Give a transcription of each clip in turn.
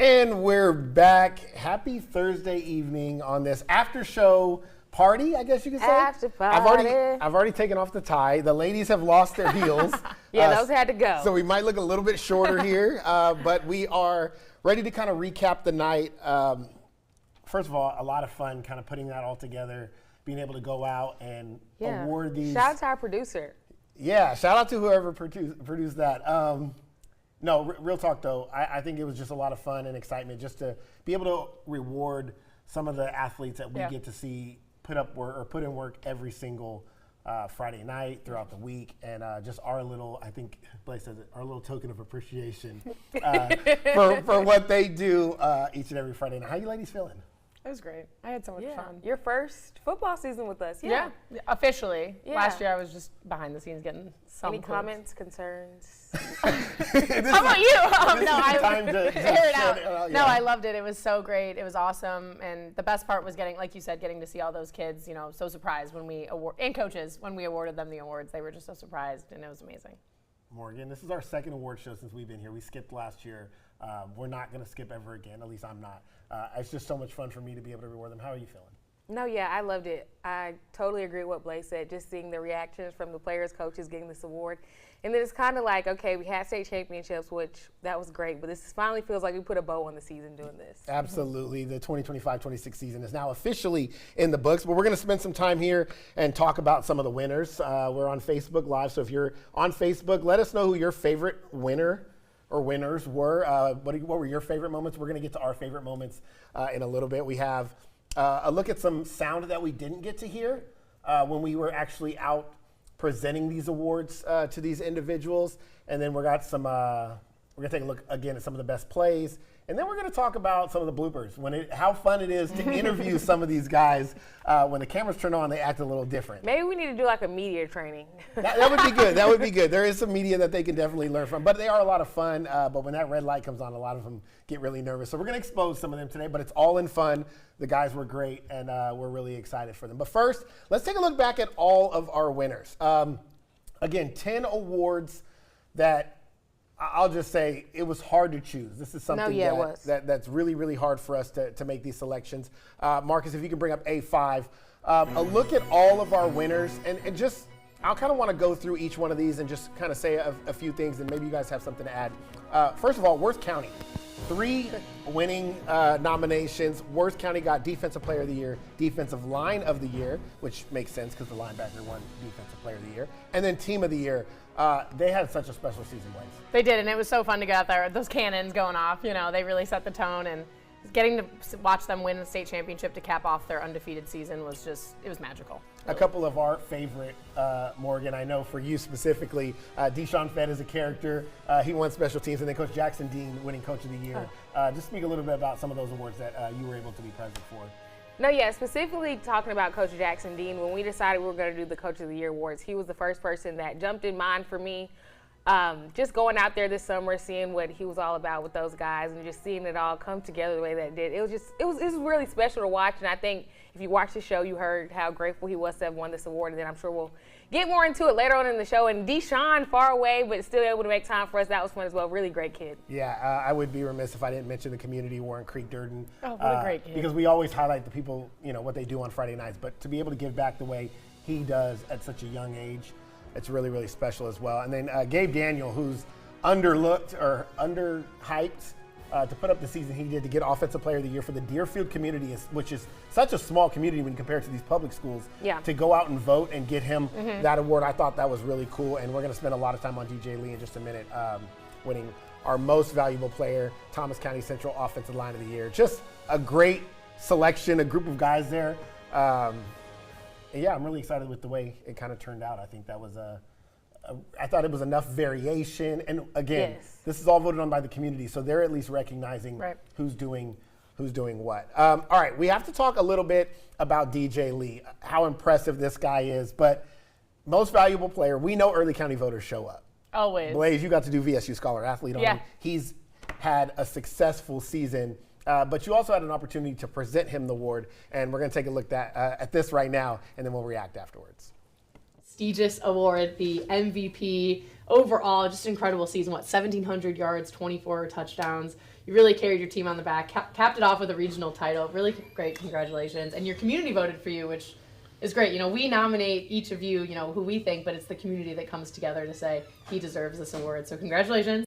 And we're back. Happy Thursday evening on this after show party, I guess you could say. After party. I've already taken off the tie. The ladies have lost their heels. Those had to go. So we might look a little bit shorter here, but we are ready to kind of recap the night. First of all, a lot of fun kind of putting that all together, being able to go out and award these. Shout out to our producer. Yeah, shout out to whoever produced that. No, real talk though, I think it was just a lot of fun and excitement just to be able to reward some of the athletes that we get to see put in work every single Friday night throughout the week, and just our little, I think Blaise says it, our little token of appreciation for what they do each and every Friday night. How you ladies feeling? It was great. I had so much fun. Your first football season with us. Yeah, officially. Yeah. Last year I was just behind the scenes getting some Any comments, concerns? How about you? No, I loved it. It was so great. It was awesome. And the best part was getting, like you said, getting to see all those kids, you know, so surprised when we and coaches, when we awarded them the awards. They were just so surprised, and it was amazing. Morgan, this is our second award show since we've been here. We skipped last year. We're not going to skip ever again. At least I'm not. It's just so much fun for me to be able to reward them. How are you feeling? No, I loved it. I totally agree with what Blaise said, just seeing the reactions from the players, coaches getting this award. And then it's kind of like, okay, we had state championships, which that was great, but this finally feels like we put a bow on the season doing this. Absolutely. The 2025-26 season is now officially in the books, but we're going to spend some time here and talk about some of the winners. We're on Facebook Live, so if you're on Facebook, let us know who your favorite winner or winners were. What were your favorite moments? We're going to get to our favorite moments in a little bit. We have a look at some sound that we didn't get to hear when we were actually out presenting these awards to these individuals. And then we're going to take a look again at some of the best plays. And then we're going to talk about some of the bloopers, how fun it is to interview some of these guys. When the cameras turn on, they act a little different. Maybe we need to do like a media training. That would be good. That would be good. There is some media that they can definitely learn from. But they are a lot of fun. But when that red light comes on, a lot of them get really nervous. So we're going to expose some of them today. But it's all in fun. The guys were great, and we're really excited for them. But first, let's take a look back at all of our winners. Again, 10 awards that I'll just say it was hard to choose. This is something that's really, really hard for us to make these selections. Marcus, if you can bring up A5. A look at all of our winners, and just I'll kind of want to go through each one of these and just kind of say a few things, and maybe you guys have something to add. First of all, Worth County. 3 winning nominations. Worth County got Defensive Player of the Year, Defensive Line of the Year, which makes sense because the linebacker won Defensive Player of the Year, and then Team of the Year. They had such a special season, Blaise. They did, and it was so fun to get out there. Those cannons going off, you know, they really set the tone, and getting to watch them win the state championship to cap off their undefeated season was just, it was magical. A couple of our favorite, Morgan, I know for you specifically, Deshaun Fett is a character. He won special teams, and then Coach Jackson Dean winning Coach of the Year. Just speak a little bit about some of those awards that you were able to be present for. No, specifically talking about Coach Jackson Dean, when we decided we were going to do the Coach of the Year awards, he was the first person that jumped in mind for me. Just going out there this summer, seeing what he was all about with those guys, and just seeing it all come together the way that it did. It was really special to watch, and I think if you watched the show, you heard how grateful he was to have won this award, and then I'm sure we'll get more into it later on in the show. And Deshaun, far away, but still able to make time for us. That was fun as well. Really great kid. Yeah, I would be remiss if I didn't mention the community, Warren Creek Durden. Oh, what a great kid. Because we always highlight the people, you know, what they do on Friday nights, but to be able to give back the way he does at such a young age, it's really, really special as well. And then Gabe Daniel, who's underlooked or underhyped to put up the season he did to get Offensive Player of the Year for the Deerfield community, which is such a small community when compared to these public schools. Yeah. To go out and vote and get him that award, I thought that was really cool. And we're going to spend a lot of time on DJ Lee in just a minute, winning our most valuable player, Thomas County Central Offensive Line of the Year. Just a great selection, a group of guys there. Yeah, I'm really excited with the way it kind of turned out. I think that was I thought it was enough variation. And again, this is all voted on by the community, so they're at least recognizing who's doing what. All right, we have to talk a little bit about DJ Lee, how impressive this guy is. But most valuable player, we know early county voters show up. Always. Blaise, you got to do VSU Scholar Athlete on him. He's had a successful season. But you also had an opportunity to present him the award, and we're going to take a look at this right now, and then we'll react afterwards. prestigious award, the MVP. Overall, just an incredible season. 1,700 yards, 24 touchdowns. You really carried your team on the back. Capped it off with a regional title. Really great. Congratulations. And your community voted for you, which is great. You know, we nominate each of you, you know, who we think, but it's the community that comes together to say he deserves this award. So congratulations.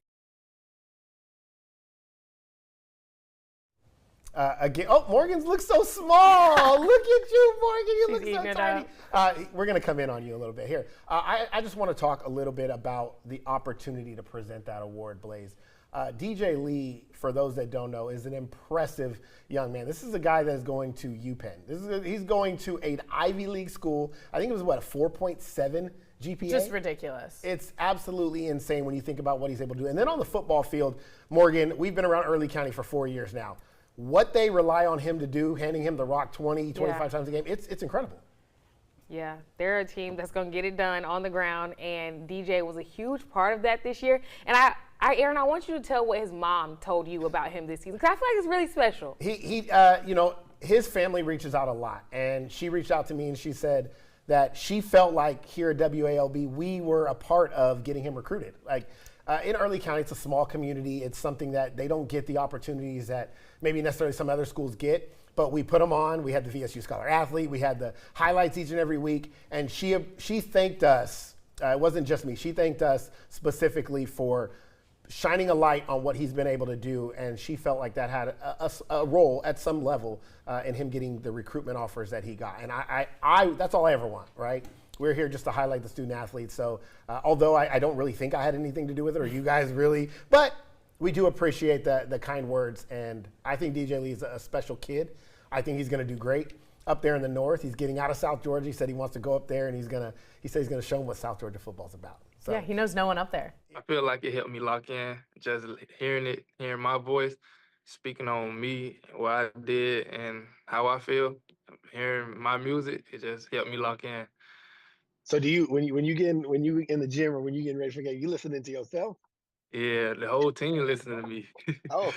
Again, Morgan's looks so small. Look at you, Morgan. You look so tiny. We're going to come in on you a little bit here. I just want to talk a little bit about the opportunity to present that award, Blaze. DJ Lee, for those that don't know, is an impressive young man. This is a guy that is going to UPenn. He's going to an Ivy League school. I think it was, a 4.7 GPA? Just ridiculous. It's absolutely insane when you think about what he's able to do. And then on the football field, Morgan, we've been around Early County for 4 years now. What they rely on him to do, handing him the rock 25 times a game, it's incredible. Yeah, they're a team that's going to get it done on the ground, and DJ was a huge part of that this year. And Aaron, I want you to tell what his mom told you about him this season, because I feel like it's really special. His family reaches out a lot, and she reached out to me and she said that she felt like here at WALB we were a part of getting him recruited. In Early County, it's a small community. It's something that they don't get the opportunities that maybe necessarily some other schools get, but we put them on. We had the VSU Scholar Athlete. We had the highlights each and every week, and she thanked us. It wasn't just me. She thanked us specifically for shining a light on what he's been able to do, and she felt like that had a role at some level in him getting the recruitment offers that he got. And I that's all I ever want, right? We're here just to highlight the student athletes. So although I don't really think I had anything to do with it, or you guys really, but we do appreciate the kind words. And I think DJ Lee is a special kid. I think he's going to do great up there in the north. He's getting out of South Georgia. He said he wants to go up there, and he said he's going to show them what South Georgia football's about. So. Yeah, he knows no one up there. I feel like it helped me lock in, just hearing my voice, speaking on me, what I did, and how I feel. Hearing my music, it just helped me lock in. So do you, when you get in the gym or when you getting ready for a game, you listening to yourself? Yeah, the whole team listening to me. Oh,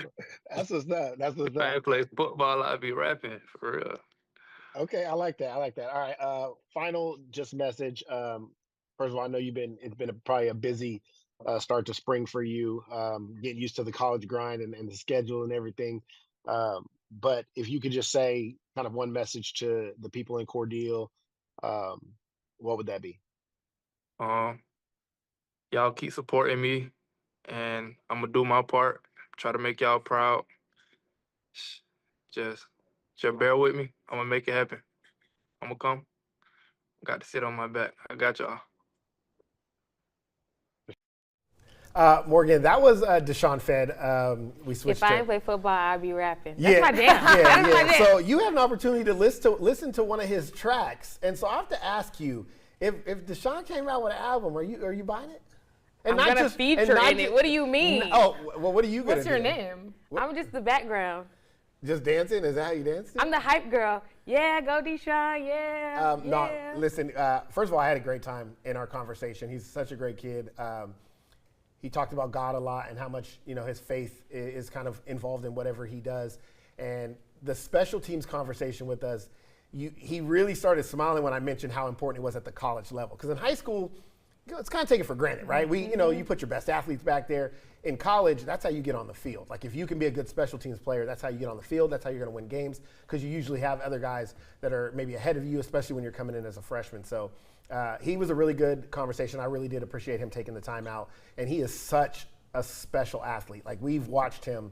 that's what's up. That's what's If I up. play football, I'd be rapping for real. Okay, I like that. All right, final just message. First of all, I know it's been probably a busy start to spring for you, getting used to the college grind and the schedule and everything. But if you could just say kind of one message to the people in Cordele, what would that be? Y'all keep supporting me, and I'm gonna do my part. Try to make y'all proud. Just bear with me. I'm gonna make it happen. I'm gonna come. Got to sit on my back. I got y'all. Morgan, that was Deshaun Fed. We switched. If I didn't play football, I'd be rapping. Yeah, That's my jam. That's my jam. So you have an opportunity to listen to one of his tracks, and so I have to ask you, if Deshaun came out with an album, are you buying it? And I'm gonna feature in it. What do you mean? Oh, well, what are you gonna do? What's your name? I'm just the background. Just dancing? Is that how you dance? I'm the hype girl. Yeah, go Deshaun. Yeah. No, listen. First of all, I had a great time in our conversation. He's such a great kid. He talked about God a lot and how much his faith is kind of involved in whatever he does. And the special teams conversation with us, he really started smiling when I mentioned how important it was at the college level. Because in high school, it's kind of taken for granted, right? You put your best athletes back there. In college, that's how you get on the field. Like if you can be a good special teams player, that's how you get on the field. That's how you're going to win games, because you usually have other guys that are maybe ahead of you, especially when you're coming in as a freshman. So he was a really good conversation. I really did appreciate him taking the time out. And he is such a special athlete. Like we've watched him.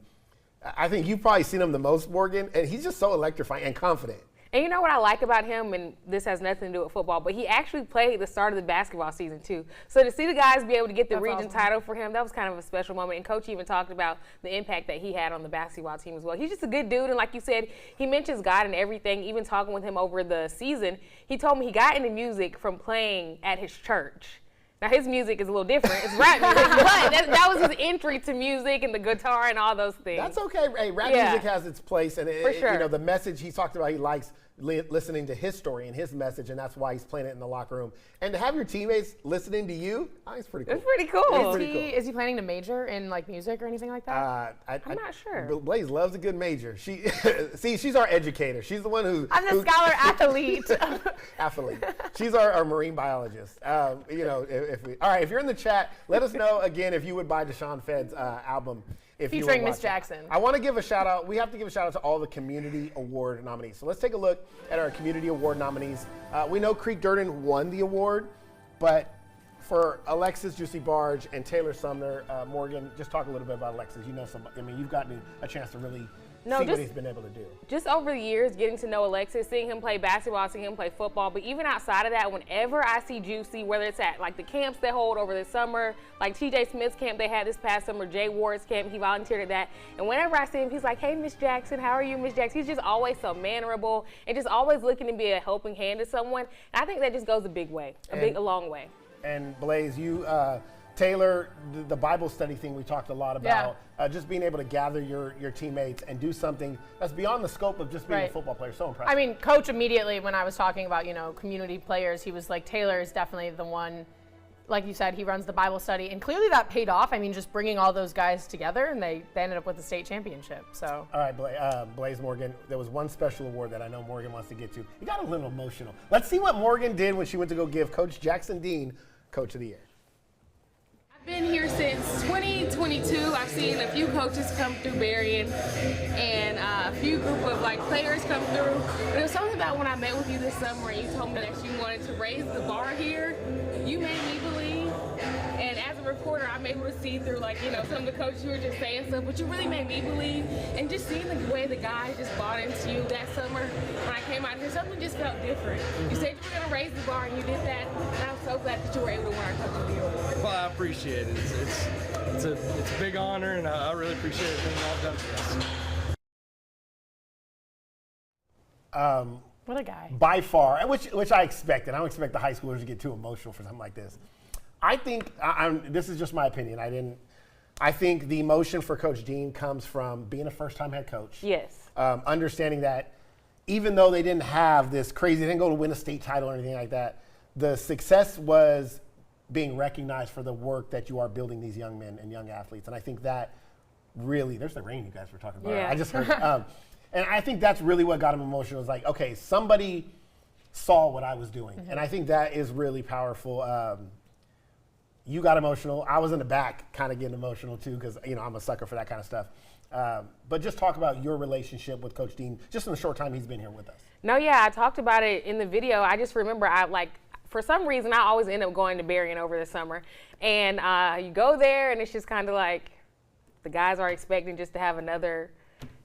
I think you've probably seen him the most, Morgan, and he's just so electrifying and confident. And you know what I like about him, and this has nothing to do with football, but he actually played the start of the basketball season too. So to see the guys be able to get the region title for him, that was kind of a special moment. And Coach even talked about the impact that he had on the basketball team as well. He's just a good dude, and like you said, he mentions God and everything. Even talking with him over the season, he told me he got into music from playing at his church. Now, his music is a little different. It's rap music, but that was his entry to music and the guitar and all those things. That's okay. Hey, rap music has its place, and For sure. the message he talked about, he likes listening to his story and his message, and that's why he's playing it in the locker room. And to have your teammates listening to you, it's pretty cool. It's pretty cool. Is he planning to major in like music or anything like that? I'm not sure. Blaze loves a good major. She's our educator. She's the one who. I'm the scholar athlete. Athlete. She's our marine biologist. All right, if you're in the chat, let us know again if you would buy Deshaun Fedd's album. Featuring Miss Jackson. I want to give a shout out. We have to give a shout out to all the community award nominees. So let's take a look at our community award nominees. We know Creek Durden won the award, but for Alexis Juicy Barge and Taylor Sumner, Morgan, just talk a little bit about Alexis. You know, you've gotten a chance to really see what he's been able to do. Just over the years, getting to know Alexis, seeing him play basketball, seeing him play football, but even outside of that, whenever I see Juicy, whether it's at like the camps they hold over the summer, like TJ Smith's camp they had this past summer, Jay Ward's camp, he volunteered at that, and whenever I see him, he's like, hey, Miss Jackson, how are you, Miss Jackson? He's just always so mannerable and just always looking to be a helping hand to someone, and I think that just goes a big way, a long way. And Blaze, you, Taylor, the Bible study thing we talked a lot about, just being able to gather your teammates and do something that's beyond the scope of just being a football player. So impressive. I mean, Coach immediately, when I was talking about, community players, he was like, Taylor is definitely the one, like you said, he runs the Bible study. And clearly that paid off. I mean, just bringing all those guys together, and they ended up with the state championship. So. All right, Blaze Morgan, there was one special award that I know Morgan wants to get to. He got a little emotional. Let's see what Morgan did when she went to go give Coach Jackson Dean Coach of the Year. I've been here since 2022. I've seen a few coaches come through Berrien and a few group of players come through. But it was something about when I met with you this summer and you told me that you wanted to raise the bar here. You made me believe. And as a reporter, I'm able to see through some of the coaches who were just saying stuff, but you really made me believe. And just seeing the way the guys just bought into you that summer when I came out here, something just felt different. You said you were going to raise the bar and you did that. And I'm so glad that you were able to win our Coach of the Year award. Well, I appreciate it. It's a big honor, and I really appreciate everything y'all done for us. What a guy. By far, which I expected. I don't expect the high schoolers to get too emotional for something like this. I think, this is just my opinion. I think the emotion for Coach Dean comes from being a first-time head coach. Yes. Understanding that even though they didn't have this crazy, they didn't go to win a state title or anything like that, the success was being recognized for the work that you are building these young men and young athletes. And I think that really, there's the rain you guys were talking about. Yeah. I just heard and I think that's really what got him emotional. It was like, okay, somebody saw what I was doing. Mm-hmm. And I think that is really powerful. You got emotional. I was in the back kind of getting emotional too because, I'm a sucker for that kind of stuff. But just talk about your relationship with Coach Dean just in the short time he's been here with us. No, yeah, I talked about it in the video. I just remember for some reason, I always end up going to Berrien over the summer. And you go there, and it's just kind of like the guys are expecting just to have another,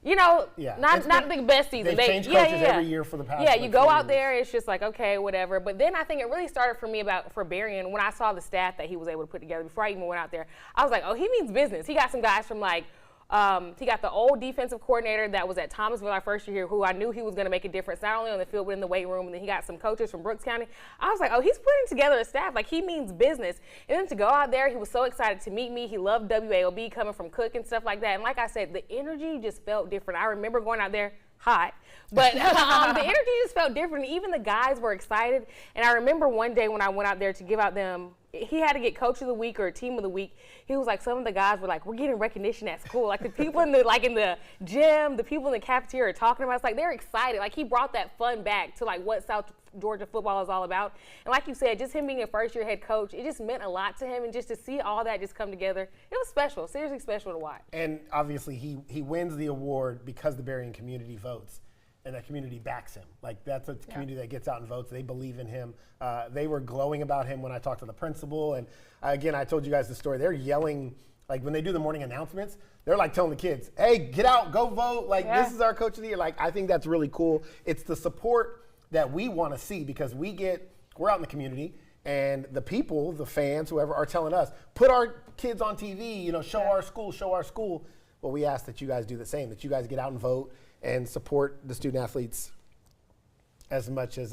not the best season. They've changed coaches every year for the past. Yeah, you go out there, it's just like, okay, whatever. But then I think it really started for me for Berrien when I saw the staff that he was able to put together before I even went out there. I was like, oh, he means business. He got some guys from he got the old defensive coordinator that was at Thomasville our first year here, who I knew he was going to make a difference, not only on the field, but in the weight room. And then he got some coaches from Brooks County. I was like, oh, he's putting together a staff. He means business. And then to go out there, he was so excited to meet me. He loved WAOB coming from Cook and stuff like that. And like I said, the energy just felt different. I remember going out there hot, but the energy just felt different. Even the guys were excited. And I remember one day when I went out there to give out them, he had to get Coach of the Week or Team of the Week. He was like, some of the guys were like, we're getting recognition at school. The people in the gym, the people in the cafeteria are talking about us. They're excited. He brought that fun back to what South Georgia football is all about. And like you said, just him being a first-year head coach, it just meant a lot to him. And just to see all that just come together, it was special, seriously special to watch. And obviously he wins the award because the Berrien community votes. And that community backs him. That's a community that gets out and votes. They believe in him. They were glowing about him when I talked to the principal. And again, I told you guys the story. They're yelling, when they do the morning announcements, they're telling the kids, hey, get out, go vote. This is our Coach of the Year. I think that's really cool. It's the support that we want to see because we're out in the community and the people, the fans, whoever are telling us, put our kids on TV, show our school. Well, we ask that you guys do the same, that you guys get out and vote and support the student athletes as much as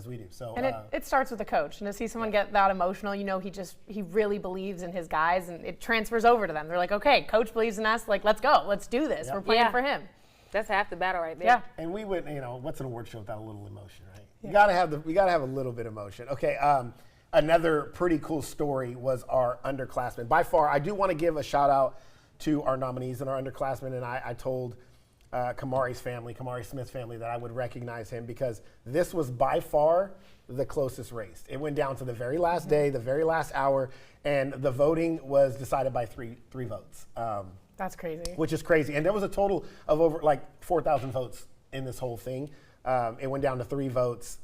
we do. So, and it starts with the coach. And to see someone get that emotional, he really believes in his guys, and it transfers over to them. They're like, okay, coach believes in us. Let's go. Let's do this. We're playing for him. That's half the battle right there. Yeah. And we would, what's an award show without a little emotion, right? You gotta have a little bit of emotion. Okay. Another pretty cool story was our underclassmen. By far, I do want to give a shout out to our nominees and our underclassmen. And I told Kamari Smith's family, that I would recognize him because this was by far the closest race. It went down to the very last day, the very last hour, and the voting was decided by three votes. That's crazy. Which is crazy. And there was a total of over 4,000 votes in this whole thing. It went down to 3 votes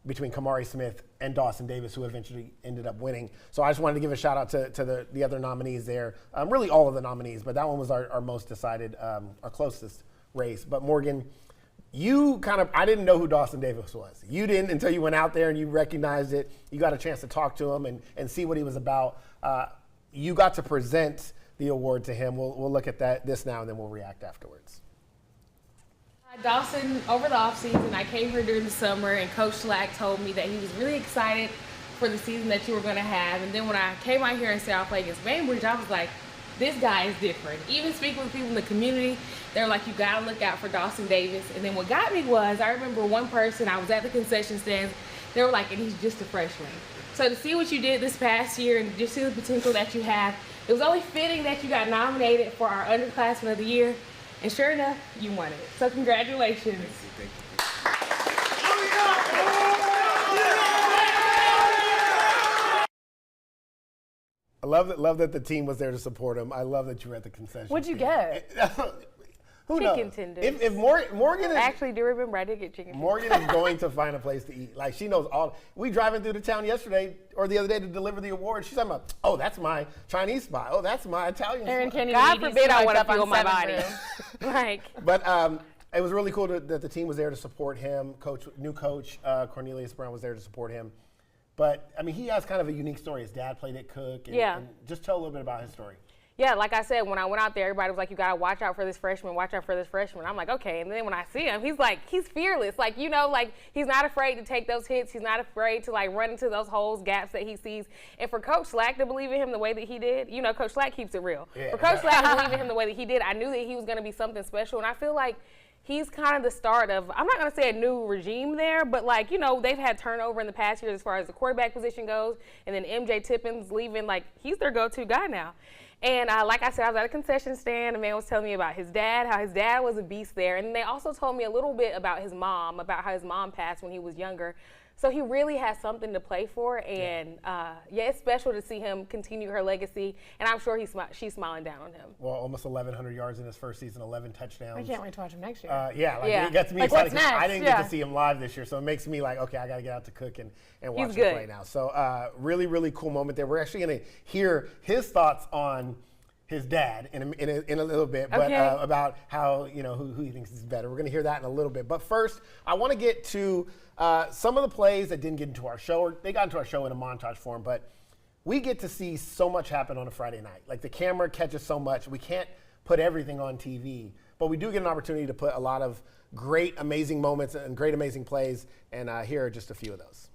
between Kamari Smith and Dawson Davis, who eventually ended up winning. So I just wanted to give a shout out to the other nominees there. Really all of the nominees, but that one was our most decided, our closest race. But Morgan, I didn't know who Dawson Davis was. You didn't until you went out there and you recognized it. You got a chance to talk to him and see what he was about. You got to present the award to him. We'll look at this now and then we'll react afterwards. Dawson, over the offseason, I came here during the summer, and Coach Slack told me that he was really excited for the season that you were going to have. And then when I came out here and said I'll play against Bainbridge, I was like, this guy is different. Even speaking with people in the community, they're like, you got to look out for Dawson Davis. And then what got me was, I remember one person, I was at the concession stands, they were like, and he's just a freshman. So to see what you did this past year and just see the potential that you have, it was only fitting that you got nominated for our underclassmen of the year. And sure enough, you won it. So congratulations. Thank you. I love that the team was there to support him. I love that you were at the concession. What'd you get? Who Chicken knows? tenders. If Morgan is I actually do remember I did get chicken tenders. Morgan is going to find a place to eat. Like, she knows all. We driving through the town yesterday or the other day to deliver the award. She's talking about, oh, that's my Chinese spot. Oh, that's my Italian Aaron spot. can't God even eat. forbid I want to up on feel my 7th body. row. Like, But it was really cool that the team was there to support him. New coach Cornelius Brown was there to support him. But, I mean, he has kind of a unique story. His dad played at Cook. And just tell a little bit about his story. yeah, like I said, when I went out there, everybody was like, you got to watch out for this freshman, watch out for this freshman. I'm like, okay. And then when I see him, he's fearless. Like, he's not afraid to take those hits. He's not afraid to, run into those holes, gaps that he sees. And for Coach Slack to believe in him the way that he did, Coach Slack keeps it real. Yeah. For Coach Slack to believe in him the way that he did, I knew that he was going to be something special. And I feel like he's kind of the start of, I'm not going to say a new regime there, but they've had turnover in the past years as far as the quarterback position goes. And then MJ Tippin's leaving, he's their go-to guy now. And like I said, I was at a concession stand. A man was telling me about his dad, how his dad was a beast there. And they also told me a little bit about his mom, about how his mom passed when he was younger. So he really has something to play for. And, it's special to see him continue her legacy. And I'm sure she's smiling down on him. Well, almost 1,100 yards in his first season, 11 touchdowns. I can't wait to watch him next year. It gets me excited. What's next? I didn't get to see him live this year, so it makes me okay, I got to get out to Cook and watch him play now. So really, really cool moment there. We're actually going to hear his thoughts on his dad in a little bit, but about how, who he thinks is better. We're going to hear that in a little bit. But first, I want to get to some of the plays that didn't get into our show, or they got into our show in a montage form, but we get to see so much happen on a Friday night. Like, the camera catches so much. We can't put everything on TV, but we do get an opportunity to put a lot of great, amazing moments and great, amazing plays, and here are just a few of those.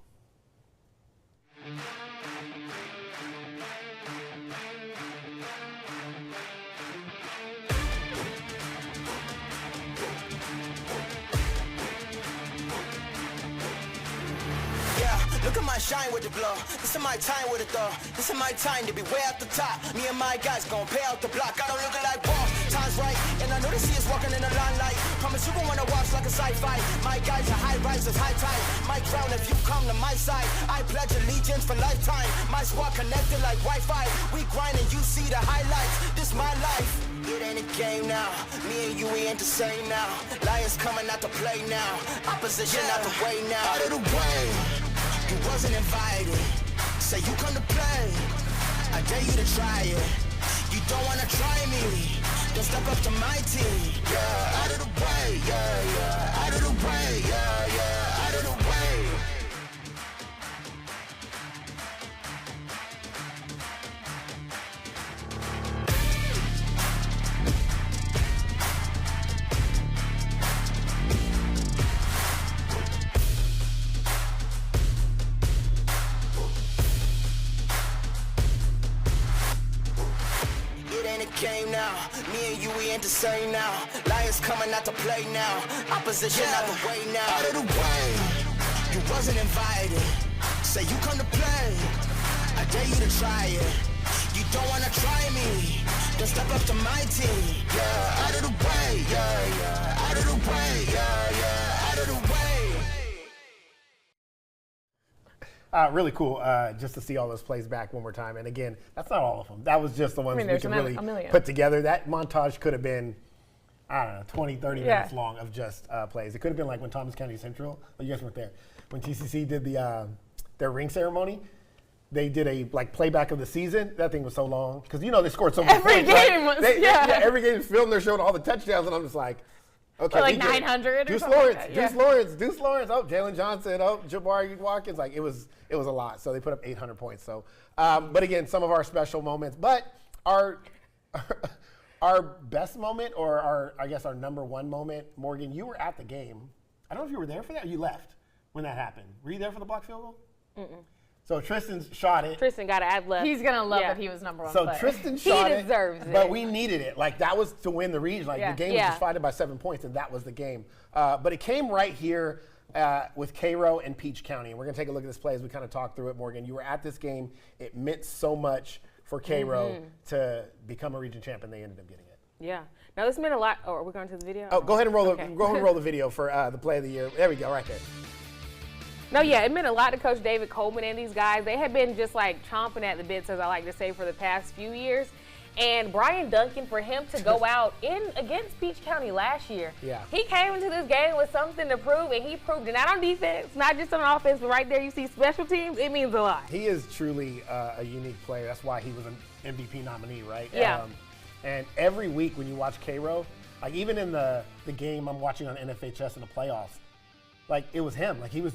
Look at my shine with the glow. This is my time with it though. This is my time to be way at the top. Me and my guys gon' pay out the block. I don't look like boss. Time's right, and I know they see us walking in the limelight. Promise you gon' wanna watch like a sci-fi. My guys are high risers, high tide. My crown if you come to my side. I pledge allegiance for lifetime. My squad connected like Wi-Fi. We grind and you see the highlights. This my life. It ain't a game now. Me and you, we ain't the same now. Lions coming out to play now. Opposition out the way now. Out of the way. You wasn't invited. Say you come to play. I dare you to try it. You don't wanna try me. Don't step up to my team. Yeah, out of the way. Yeah, yeah. Out of the way. Yeah, yeah. Out of the way. game now. Me and you, we ain't the same now. Lions coming out to play now. Opposition out the way now. Out of the way. You wasn't invited. Say you come to play. I dare you to try it. You don't wanna try me. Then step up to my team. Yeah, out of the way. Yeah, yeah. Out of the way. Yeah, yeah. Out of the way. Really cool just to see all those plays back one more time. And again, that's not all of them. That was just the ones we could really put together. That montage could have been, I don't know, 20, 30 minutes long of just plays. It could have been like when Thomas County Central, but you guys weren't there. When TCC did their ring ceremony, they did a playback of the season. That thing was so long because they scored so many points. Every game was every game was filmed. They're showing all the touchdowns, and I'm just like, okay, like 900 or something like that. Deuce Lawrence. Oh, Jalen Johnson. Oh, Jabari Watkins. Like it was a lot. So they put up 800 points. So, but again, some of our special moments. But our best moment, or our number one moment, Morgan, you were at the game. I don't know if you were there for that or you left when that happened. Were you there for the block field goal? Mm-mm. So Tristan shot it. Tristan got it at left. He's going to love that he was number one So player. Tristan shot it. He deserves it. But we needed it. Like, that was to win the region. Like, the game was decided by 7 points, and that was the game. But it came right here with Cairo and Peach County. And we're going to take a look at this play as we kind of talk through it, Morgan. You were at this game. It meant so much for Cairo to become a region champ, and they ended up getting it. Yeah. Now, this meant a lot. Oh, are we going to the video? Oh, go ahead and roll the video for the play of the year. There we go, right there. No, yeah, it meant a lot to Coach David Coleman and these guys. They had been just like chomping at the bits, as I like to say, for the past few years. And Brian Duncan, for him to go out against Peach County last year, he came into this game with something to prove, and he proved it. Not on defense, not just on offense, but right there you see special teams. It means a lot. He is truly a unique player. That's why he was an MVP nominee, right? Yeah. And every week when you watch Cairo, like even in the game I'm watching on NFHS in the playoffs, like it was him. Like he was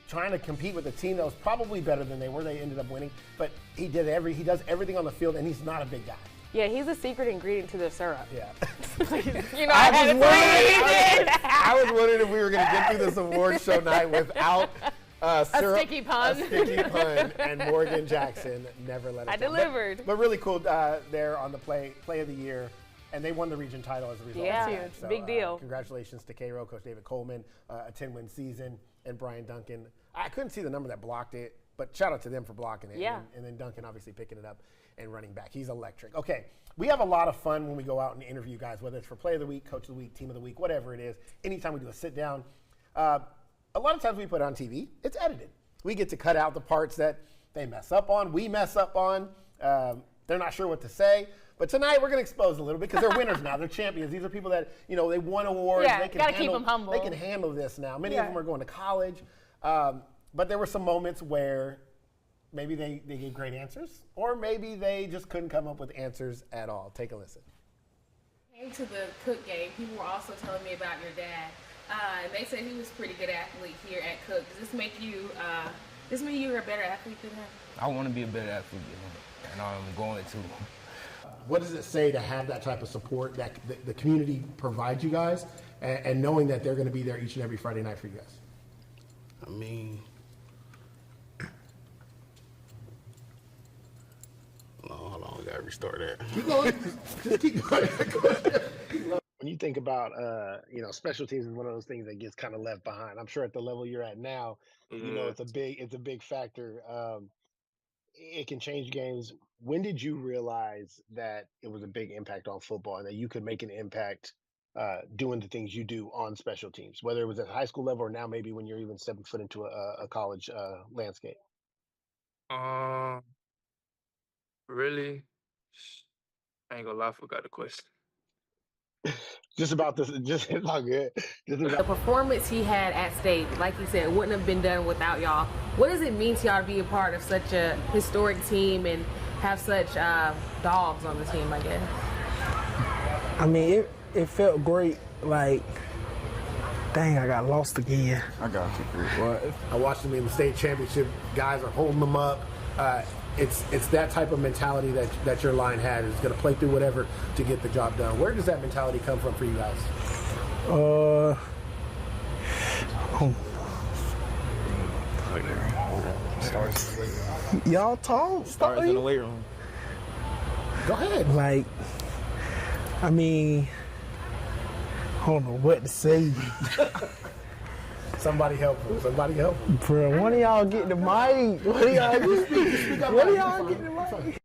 trying to compete with a team that was probably better than they were. They ended up winning, but he does everything on the field, and he's not a big guy. Yeah, he's a secret ingredient to the syrup. Yeah. I was wondering if we were going to get through this award show night without syrup, a sticky pun, and Morgan Jackson never let us down. delivered. But really cool there on the play of the year. And they won the region title as a result. Yeah, of that. So, big deal. Congratulations to Cairo, Coach David Coleman, a 10-win season, and Brian Duncan. I couldn't see the number that blocked it, but shout out to them for blocking it. Yeah. And then Duncan obviously picking it up and running back. He's electric. Okay, we have a lot of fun when we go out and interview guys, whether it's for Play of the Week, Coach of the Week, Team of the Week, whatever it is. Anytime we do a sit-down, a lot of times we put it on TV. It's edited. We get to cut out the parts that they mess up on, we mess up on. They're not sure what to say. But tonight we're going to expose a little bit because they're winners now. They're champions. These are people that, they won awards. Yeah, they can gotta keep them humble. They can handle this now. Many of them are going to college. But there were some moments where maybe they gave great answers, or maybe they just couldn't come up with answers at all. Take a listen. Came to the Cook game. People were also telling me about your dad. And they said he was a pretty good athlete here at Cook. Does this make you you're a better athlete than him? I want to be a better athlete than him, and I'm going to. What does it say to have that type of support that the community provides you guys, and knowing that they're going to be there each and every Friday night for you guys? I mean, hold on, we got to restart that. Keep going. Just keep going. When you think about, special teams is one of those things that gets kind of left behind. I'm sure at the level you're at now, it's a big factor. It can change games. When did you realize that it was a big impact on football and that you could make an impact doing the things you do on special teams, whether it was at high school level or now maybe when you're even stepping foot into a college landscape? Really, I ain't gonna lie, I forgot the question. It's all good. The performance he had at state, like you said, wouldn't have been done without y'all. What does it mean to y'all to be a part of such a historic team and have such dogs on the team, I guess? I mean, it felt great. Like, dang, I got lost again. I got you. What? I watched them in the state championship. Guys are holding them up. It's that type of mentality that your line had is going to play through whatever to get the job done. Where does that mentality come from for you guys? Y'all talk. Starts in the weight room. Go ahead. Like, I mean, I don't know what to say. Somebody help him. Somebody help him. Bro, one of y'all get the mic. One of y'all get the mic.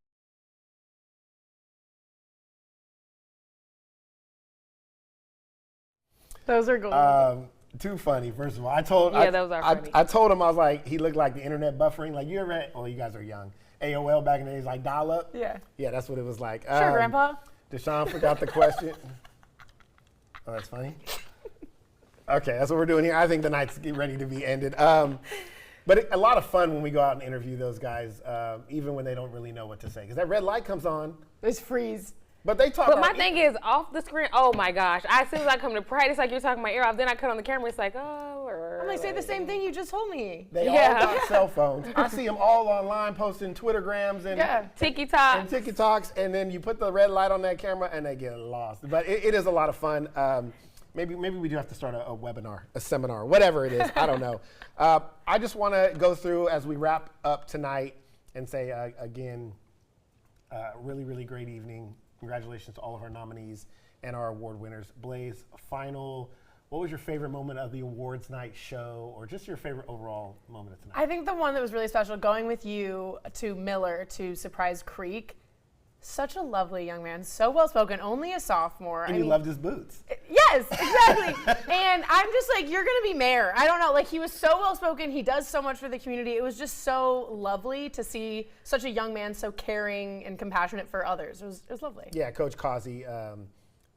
Those are gold. Too funny. First of all, I told those are funny. I told him I was like, he looked like the internet buffering. Like you ever had, well, you guys are young. AOL back in the days, like dial up. Yeah. Yeah, that's what it was like. Sure, Grandpa. Deshaun forgot the question. Oh, that's funny. Okay, that's what we're doing here. I think the night's getting ready to be ended. But a lot of fun when we go out and interview those guys, even when they don't really know what to say. Because that red light comes on. It's freeze. But they talk. But my thing is, off the screen, oh my gosh. As soon as I come to practice, like you're talking my ear off, then I cut on the camera, it's like, oh. I'm like, say the same thing you just told me. They all got cell phones. I see them all online posting Twittergrams and TikToks, and then you put the red light on that camera and they get lost. But it is a lot of fun. Maybe we do have to start a webinar, a seminar, whatever it is. I don't know. I just want to go through as we wrap up tonight and say again, really, really great evening. Congratulations to all of our nominees and our award winners. Blaze, what was your favorite moment of the awards night show, or just your favorite overall moment of tonight? I think the one that was really special, going with you to Miller to Surprise Creek. Such a lovely young man, so well spoken, only a sophomore. And you loved his boots. Yes, exactly. And I'm just like, you're gonna be mayor. I don't know, like he was so well spoken. He does so much for the community. It was just so lovely to see such a young man so caring and compassionate for others. It was lovely. Yeah, Coach Causey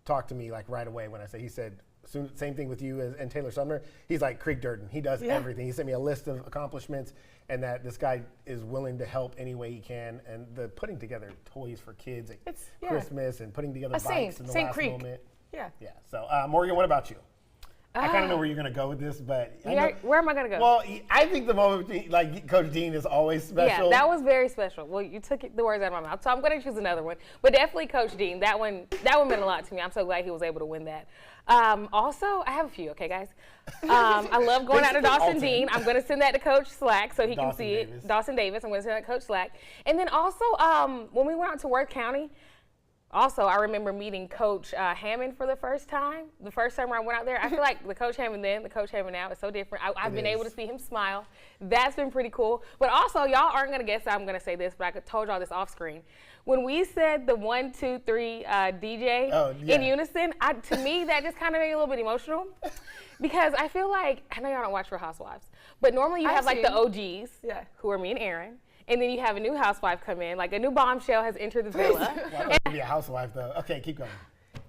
talked to me like right away when he said, same thing with you and Taylor Sumner. He's like Creek Durden. He does everything. He sent me a list of accomplishments, and that this guy is willing to help any way he can. And the putting together toys for kids at Christmas and putting together bikes in the last moment. Yeah. Yeah. So Morgan, what about you? I kind of know where you're going to go with this, but where am I going to go? Well, I think the moment like Coach Dean is always special. Yeah, that was very special. Well, you took the words out of my mouth, so I'm going to choose another one. But definitely Coach Dean. That one meant a lot to me. I'm so glad he was able to win that. Also, I have a few. Okay, guys. I love going out to Dawson Dean. I'm going to send that to Coach Slack so he can see it. Dawson Davis. I'm going to send that to Coach Slack. And then also, when we went out to Worth County. Also, I remember meeting Coach Hammond for the first time. The first summer I went out there, I feel like the Coach Hammond then, the Coach Hammond now is so different. I've been able to see him smile. That's been pretty cool. But also, y'all aren't going to guess I'm going to say this, but I told y'all this off screen. When we said the 1, 2, 3 DJ in unison, to me, that just kind of made me a little bit emotional. Because I feel like, I know y'all don't watch Real Housewives, but normally you have like the OGs, who are me and Aaron. And then you have a new housewife come in, like a new bombshell has entered the villa. Why would you be a housewife though? Okay, keep going.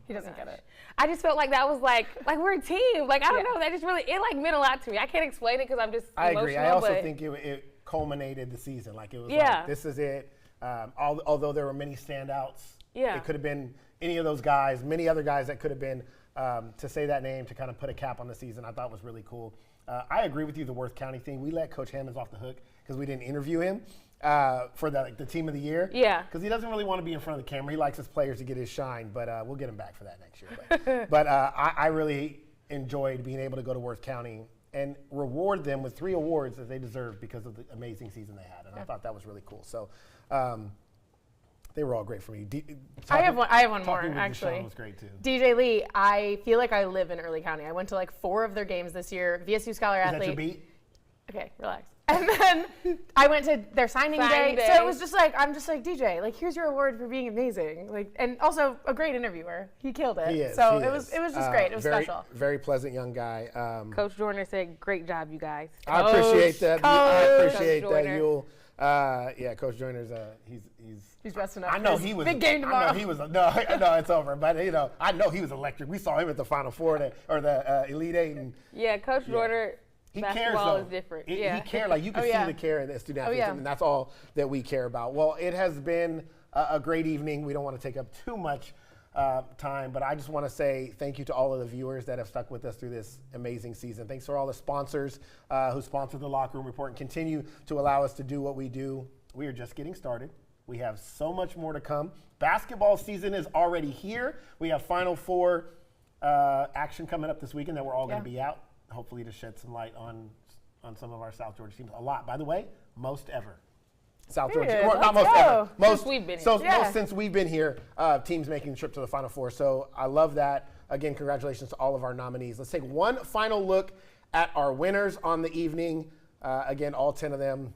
He doesn't get it. I just felt like that was like we're a team. Like I don't know, that just really meant a lot to me. I can't explain it because I'm just emotional. I agree. I also think it culminated the season. Like it was like this is it. Although there were many standouts, it could have been any of those guys, many other guys that could have been to say that name to kind of put a cap on the season. I thought was really cool. I agree with you. The Worth County thing, we let Coach Hammonds off the hook because we didn't interview him. For the team of the year. Yeah. Because he doesn't really want to be in front of the camera. He likes his players to get his shine, but we'll get him back for that next year. But I really enjoyed being able to go to Worth County and reward them with 3 awards that they deserved because of the amazing season they had. And I thought that was really cool. So they were all great for me. I have one more, actually. Deshaun was great too. DJ Lee, I feel like I live in Early County. I went to like 4 of their games this year. VSU Scholar Athlete. Is that your beat? Okay, relax. And then I went to their signing day. So it was just like, I'm just like, DJ, like, here's your award for being amazing. Like, and also a great interviewer. He killed it. He is, so it was just great. It was special. Very pleasant young guy. Coach Joyner said, great job, you guys. I appreciate that. I appreciate that. You'll, Coach Joyner's, he's resting up. I know he was. Big game tomorrow. I know he was. No, it's over. But I know he was electric. We saw him at the Final Four or the Elite Eight. And Coach Joyner. He cares, basketball though. is different. He cares. Like you can see the care in the student athletes, and that's all that we care about. Well, it has been a great evening. We don't want to take up too much time, but I just want to say thank you to all of the viewers that have stuck with us through this amazing season. Thanks for all the sponsors who sponsored the Locker Room Report and continue to allow us to do what we do. We are just getting started. We have so much more to come. Basketball season is already here. We have Final Four action coming up this weekend that we're all going to be out. Hopefully to shed some light on some of our South Georgia teams. A lot, by the way, most ever. South Period. Georgia. Well, not Let's most go. ever. Most Since we've been here. So Yeah. most since we've been here, teams making the trip to the Final Four. So I love that. Again, congratulations to all of our nominees. Let's take one final look at our winners on the evening. Again, all 10 of them.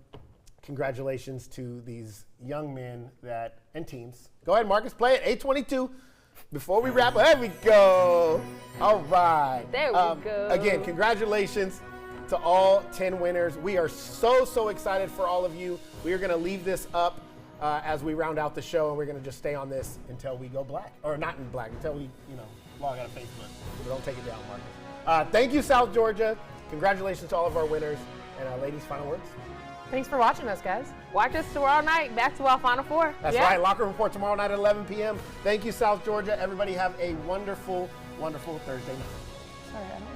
Congratulations to these young men and teams. Go ahead, Marcus, play it. 8:22. Before we wrap up, there we go. All right. There we go. Again, congratulations to all 10 winners. We are so excited for all of you. We are going to leave this up as we round out the show, and we're going to just stay on this until we go black. Or not in black, until we, log out of Facebook. So don't take it down, Marcus. Thank you, South Georgia. Congratulations to all of our winners. And ladies, final words? Thanks for watching us, guys. Watch us tomorrow night. Basketball Final Four. That's right. Locker Room Report tomorrow night at 11 p.m. Thank you, South Georgia. Everybody have a wonderful, wonderful Thursday night. Sorry, I don't